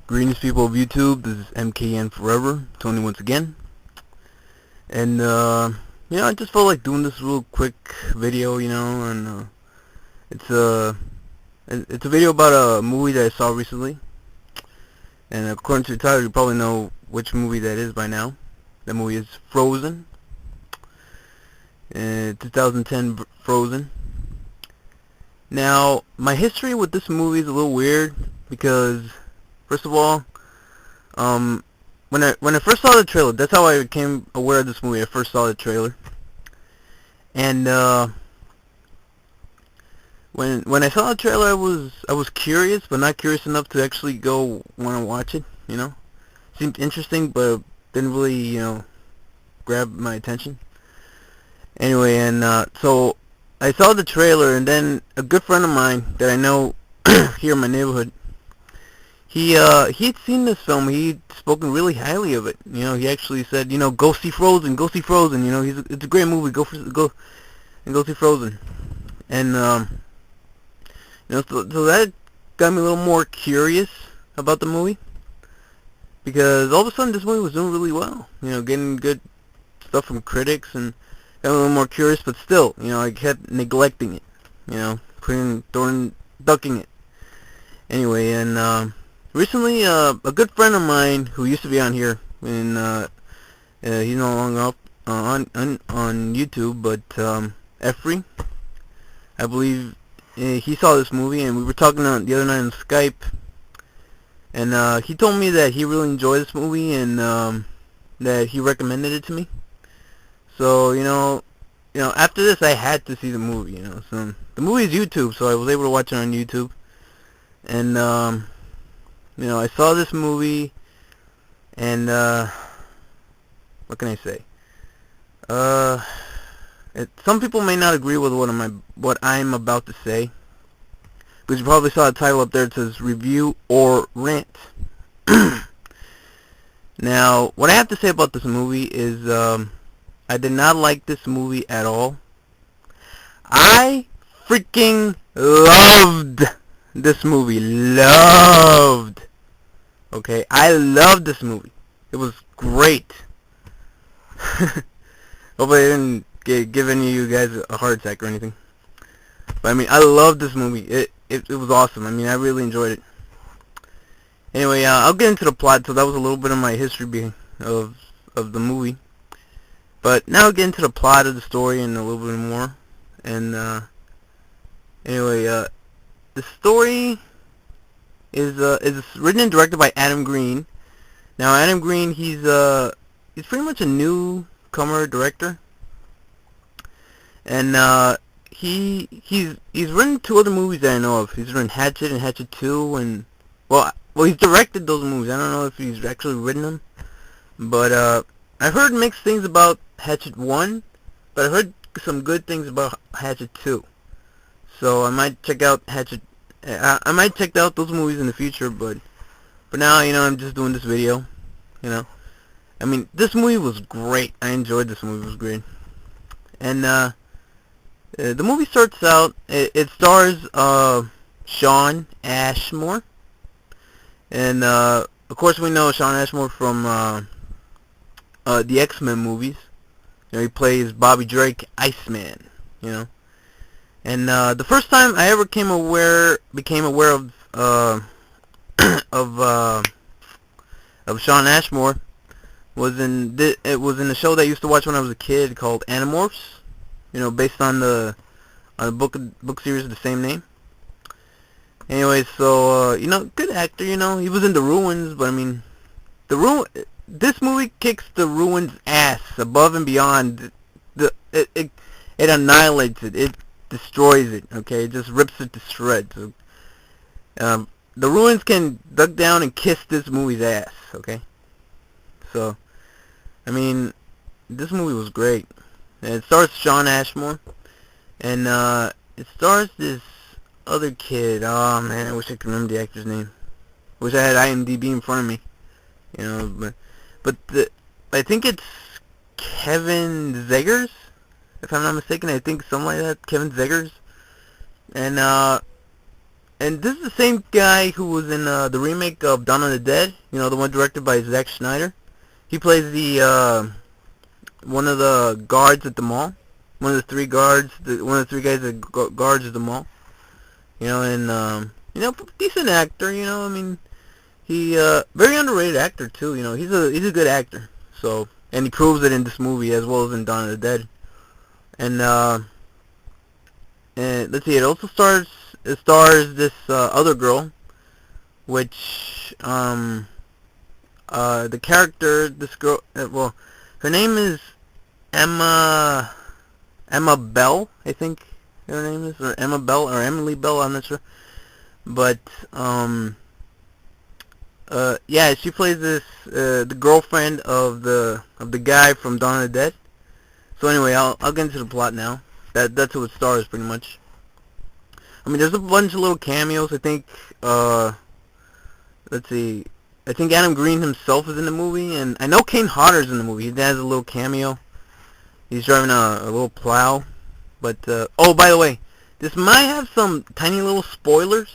Greetings, people of YouTube. This is MKN Forever, Tony once again. And, I just felt like doing this real quick video, and, it's a video about a movie that I saw recently. And according to the title, you probably know which movie that is by now. That movie is Frozen. 2010 Frozen. Now, my history with this movie is a little weird because, first of all, when I first saw the trailer, that's how I became aware of this movie. I first saw the trailer, and when I saw the trailer, I was curious, but not curious enough to actually go want to watch it. Seemed interesting, but didn't really grab my attention. Anyway, and so I saw the trailer, and then a good friend of mine that I know here in my neighborhood, he'd seen this film. He'd spoken really highly of it. He actually said, go see Frozen, go see Frozen. It's a great movie. Go see Frozen. And so that got me a little more curious about the movie, because all of a sudden this movie was doing really well. Getting good stuff from critics, and got a little more curious, but still, I kept neglecting it. Ducking it. Anyway, and recently, a good friend of mine who used to be on here, and he's no longer up on YouTube, but Effrey, I believe, he saw this movie, and we were talking the other night on Skype, and he told me that he really enjoyed this movie, and that he recommended it to me. So after this, I had to see the movie. So the movie is YouTube, so I was able to watch it on YouTube, and I saw this movie, and what can I say? Some people may not agree with what I'm about to say, because you probably saw the title up there. It says review or rant. Now, what I have to say about this movie is, I did not like this movie at all. I freaking loved this movie. Okay, I loved this movie. It was great. Hope I didn't give any of you guys a heart attack or anything. But I mean, I loved this movie. It was awesome. I mean, I really enjoyed it. Anyway, I'll get into the plot. So that was a little bit of my history of the movie. But now I'll get into the plot of the story and a little bit more. And anyway, the story is written and directed by Adam Green. Now, Adam Green, he's pretty much a newcomer director, and he's written 2 other movies that I know of. He's written Hatchet and Hatchet 2, and well, he's directed those movies. I don't know if he's actually written them, but I've heard mixed things about Hatchet 1, but I've heard some good things about Hatchet 2. So I might check out Hatchet. I might check out those movies in the future, but for now, I'm just doing this video. I mean, this movie was great. I enjoyed this movie. It was great. And the movie starts out. It stars Shawn Ashmore, and of course we know Shawn Ashmore from the X-Men movies. He plays Bobby Drake, Iceman. And the first time I ever became aware of of Shawn Ashmore was in the show that I used to watch when I was a kid called Animorphs. Based on the book series of the same name. Anyway, so good actor. He was in The Ruins, but I mean, this movie kicks The Ruins' ass above and beyond. It annihilates it. It destroys it. Okay, it just rips it to shreds. The Ruins can duck down and kiss this movie's ass. Okay, so I mean, this movie was great. And it stars Shawn Ashmore, and it stars this other kid. Oh man, I wish I could remember the actor's name. Wish I had IMDb in front of me. But I think it's Kevin Zegers, if I'm not mistaken. I think something like that, Kevin Zegers. And and this is the same guy who was in the remake of Dawn of the Dead. You know, the one directed by Zack Snyder. He plays the one of the guards at the mall. One of the three guards. One of the three guys that guards at the mall. You know, and you know, decent actor. You know, I mean, he very underrated actor too. You know, he's a good actor. So, and he proves it in this movie as well as in Dawn of the Dead. And let's see, it stars this other girl, which the character, this girl, well, her name is Emma Bell, I think her name is, or Emma Bell or Emily Bell, I'm not sure, but yeah, she plays this the girlfriend of the guy from Dawn of the Dead. So anyway, I'll get into the plot now. That's who it stars pretty much. I mean, there's a bunch of little cameos. I think let's see, I think Adam Green himself is in the movie, and I know Kane Hodder's in the movie. He has a little cameo. He's driving a little plow. But oh, by the way, this might have some tiny little spoilers,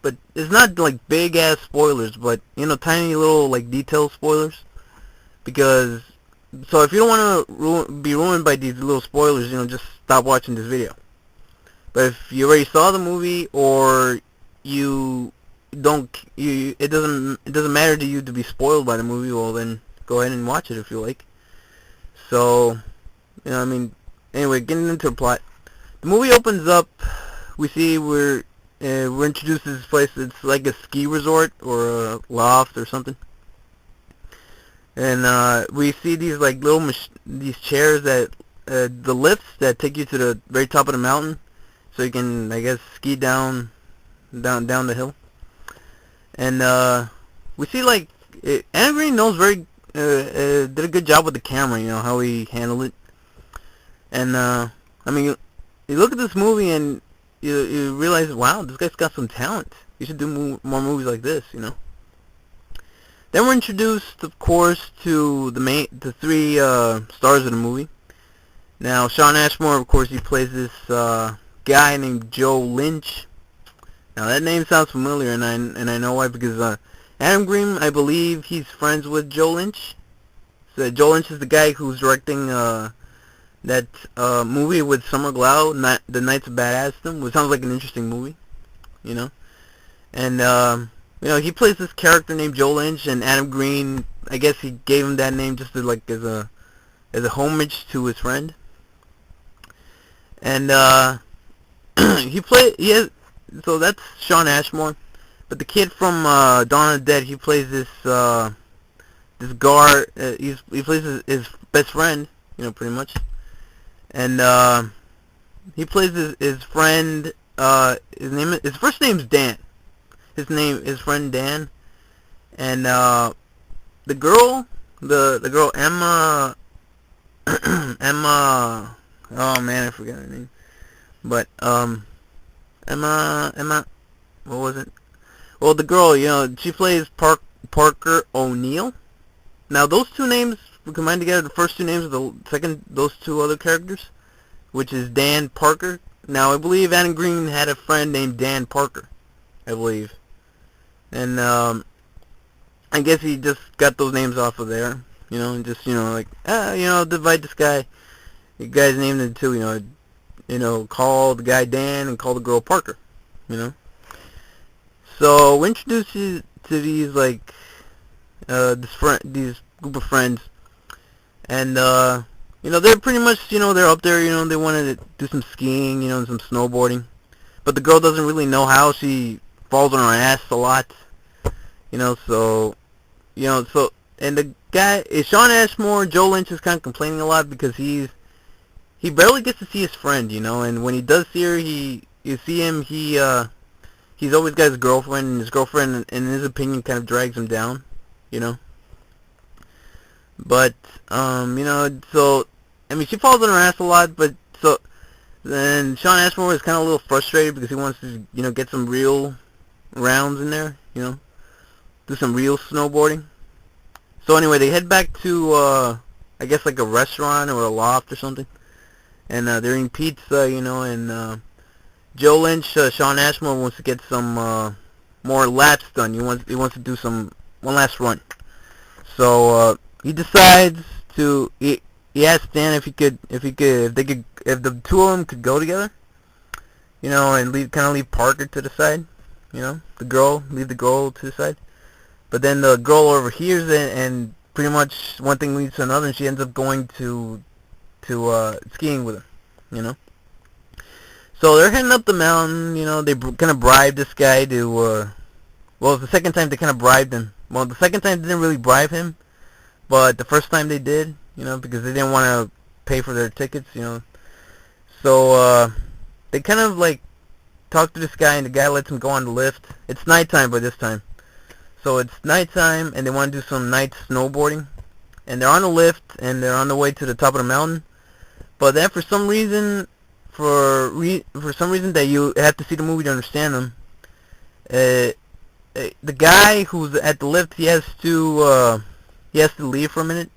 but it's not like big ass spoilers, but you know, tiny little like detail spoilers. Because so if you don't want to be ruined by these little spoilers, you know, just stop watching this video. But if you already saw the movie, or it doesn't matter to you to be spoiled by the movie, well then go ahead and watch it if you like. So, you know, I mean, anyway, getting into the plot. The movie opens up, we see we're introduced to this place. It's like a ski resort or a loft or something. And we see these like little these chairs that the lifts that take you to the very top of the mountain, so you can, I guess, ski down the hill. And we see like Adam Green did a good job with the camera. You know how he handled it. And I mean, you look at this movie and you realize, wow, this guy's got some talent. You should do more movies like this. You know. Then we're introduced, of course, to the three stars of the movie. Now, Shawn Ashmore, of course, he plays this guy named Joe Lynch. Now, that name sounds familiar, and I know why, because Adam Green, I believe, he's friends with Joe Lynch. So Joe Lynch is the guy who's directing that movie with Summer Glau, The Knights of Badassdom, which sounds like an interesting movie, you know. And you know, he plays this character named Joe Lynch, and Adam Green, I guess he gave him that name just to, like, as a homage to his friend. And so that's Shawn Ashmore. But the kid from Dawn of the Dead, he plays this guard. He plays his best friend, you know, pretty much. And he plays his friend. His first name's Dan. His friend Dan, and the girl Emma, Emma, oh man, I forgot her name, but Emma, what was it? Well, the girl, you know, she plays Parker O'Neal. Now those two names combined together, the first two names of those two other characters, which is Dan Parker. Now I believe Adam Green had a friend named Dan Parker, I believe. And I guess he just got those names off of there, you know, and just, you know, like, you know, divide this guy. The guy's named it too, you know, call the guy Dan and call the girl Parker, you know. So we introduce you to these, like, these group of friends, and you know, they're pretty much, you know, they're up there, you know, they wanted to do some skiing, you know, and some snowboarding, but the girl doesn't really know how. She falls on her ass a lot, you know, so, and the guy is Shawn Ashmore. Joe Lynch is kind of complaining a lot because he barely gets to see his friend, you know, and when he does see her, you see him, he's always got his girlfriend, and his girlfriend, in his opinion, kind of drags him down, you know. But, you know, so, I mean, she falls on her ass a lot, but, so, then Shawn Ashmore is kind of a little frustrated because he wants to, you know, get some real rounds in there, you know, do some real snowboarding. So anyway, they head back to, I guess like a restaurant or a loft or something, and they're eating pizza, you know, and Joe Lynch, Shawn Ashmore wants to get some more laps done. He wants to do one last run. So he decides to he asked Dan if the two of them could go together, and leave Parker to the side, leave the girl to the side. But then the girl overhears it, and pretty much one thing leads to another, and she ends up going to skiing with him, So they're heading up the mountain, they kind of bribed this guy to, well, the second time they kind of bribed him. Well, the second time they didn't really bribe him, but the first time they did, because they didn't want to pay for their tickets, So, they kind of, talk to this guy, and the guy lets him go on the lift. It's nighttime by this time. So it's nighttime, and they want to do some night snowboarding. And they're on the lift, and they're on the way to the top of the mountain. But then for some reason, that you have to see the movie to understand them, the guy who's at the lift, he has to leave for a minute.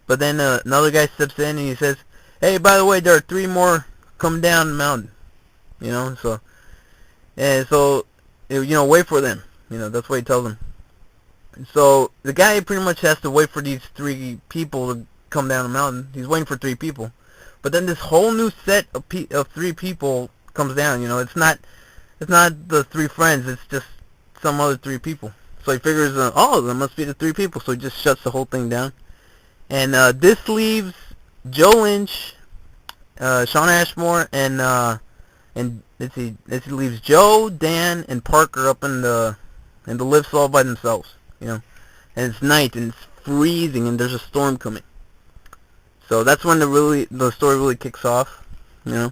But then another guy steps in, and he says, "Hey, by the way, there are 3 more coming down the mountain." So wait for them. That's what he tells them. So the guy pretty much has to wait for these 3 people to come down the mountain. He's waiting for 3 people. But then this whole new set of 3 people comes down. It's not the 3 friends. It's just some other 3 people. So he figures, there must be the 3 people. So he just shuts the whole thing down. And this leaves Joe Lynch, Shawn Ashmore, and let's see, leaves Joe, Dan, and Parker up in the lifts all by themselves. And it's night, and it's freezing, and there's a storm coming. So that's when the story really kicks off. And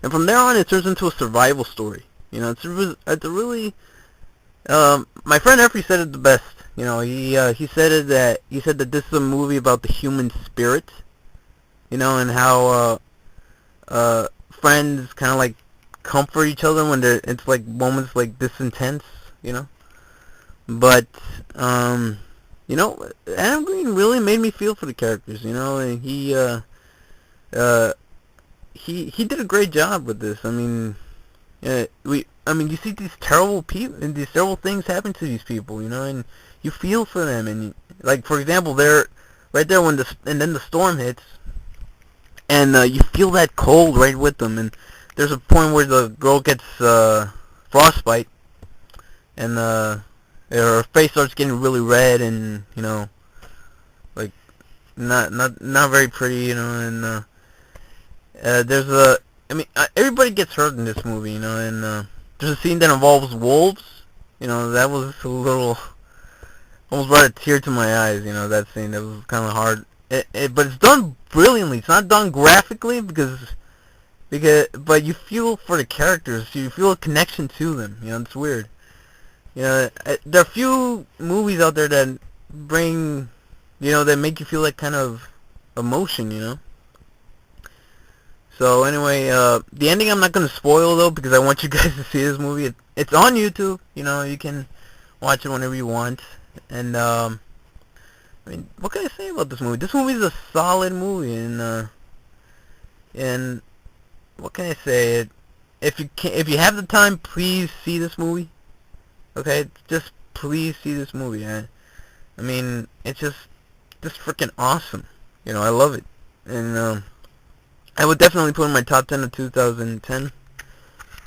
from there on, it turns into a survival story. It's a really my friend Effie said it the best. He said that this is a movie about the human spirit. And how friends kind of comfort each other when it's moments like this intense. But Adam Green really made me feel for the characters. And he did a great job with this. I mean, you see these terrible people and these terrible things happen to these people, and you feel for them. And for example, they're right there and then the storm hits, and you feel that cold right with them. And there's a point where the girl gets frostbite, and her face starts getting really red, and not very pretty, and there's everybody gets hurt in this movie, and there's a scene that involves wolves. That was a little, almost brought a tear to my eyes. That scene, that was kind of hard. But it's done brilliantly. It's not done graphically but you feel for the characters. You feel a connection to them. It's weird. There are few movies out there that bring, that make you feel that kind of emotion. So anyway, the ending I'm not going to spoil though, because I want you guys to see this movie. It's on YouTube. You can watch it whenever you want. And what can I say about this movie? This movie is a solid movie, and what can I say? If you have the time, please see this movie. Okay, just please see this movie. It's just freaking awesome. I love it, and I would definitely put it in my top 10 of 2010.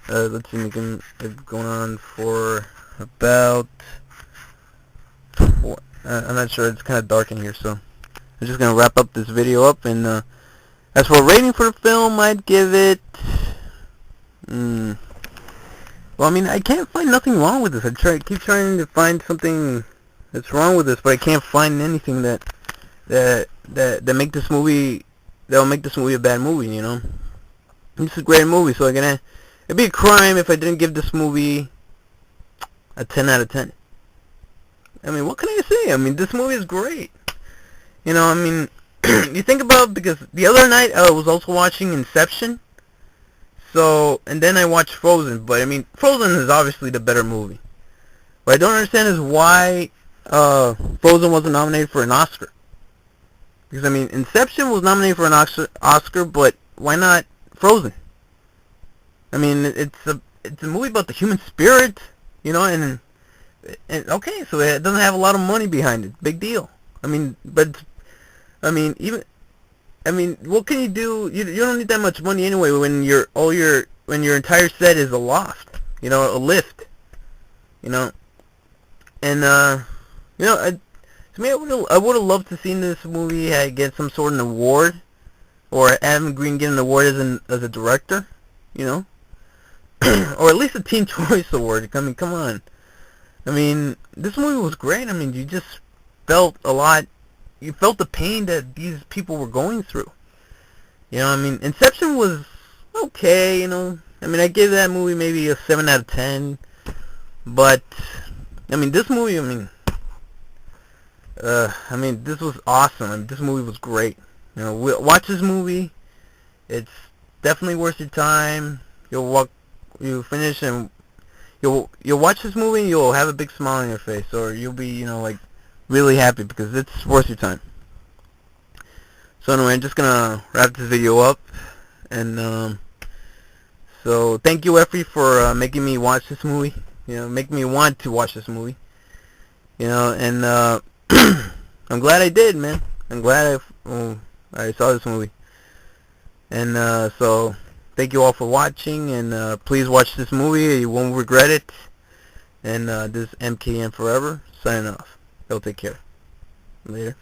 Let's see, it's going on for about 4. I'm not sure. It's kind of dark in here, so I'm just gonna wrap up this video up. And as for a rating for the film, I'd give it. Well, I can't find nothing wrong with this. I keep trying to find something that's wrong with this, but I can't find anything that make this movie that'll make this movie a bad movie. It's a great movie, so it'd be a crime if I didn't give this movie a 10 out of 10. What can I say? This movie is great. You think about it, because the other night I was also watching Inception. So, and then I watched Frozen, but Frozen is obviously the better movie. What I don't understand is why Frozen wasn't nominated for an Oscar. Because Inception was nominated for an Oscar, but why not Frozen? I mean, it's a movie about the human spirit, you know, and okay, so it doesn't have a lot of money behind it. Big deal. I mean, but I mean, even I mean, what can you do? You don't need that much money anyway when when your entire set is a loft, you know, a lift, you know, and you know, to me, I would have loved to seen this movie get some sort of an award, or Adam Green get an award as a director, you know, or at least a Teen Choice Award. I mean, come on. I mean, this movie was great. I mean, you just felt a lot. You felt the pain that these people were going through. You know, I mean, Inception was okay, you know. I mean, I gave that movie maybe a 7 out of 10. But, I mean, this movie, I mean, this was awesome. I mean, this movie was great. You know, watch this movie. It's definitely worth your time. You finish and you'll watch this movie and you'll have a big smile on your face, or you'll be, you know, like, really happy because it's worth your time. So anyway, I'm just gonna wrap this video up, and so thank you, Effie, for making me watch this movie. You know, making me want to watch this movie. You know, and I'm glad I did, man. I'm glad I saw this movie. And so thank you all for watching, and please watch this movie. You won't regret it. And this is MKN Forever signing off. Y'all take care. Later.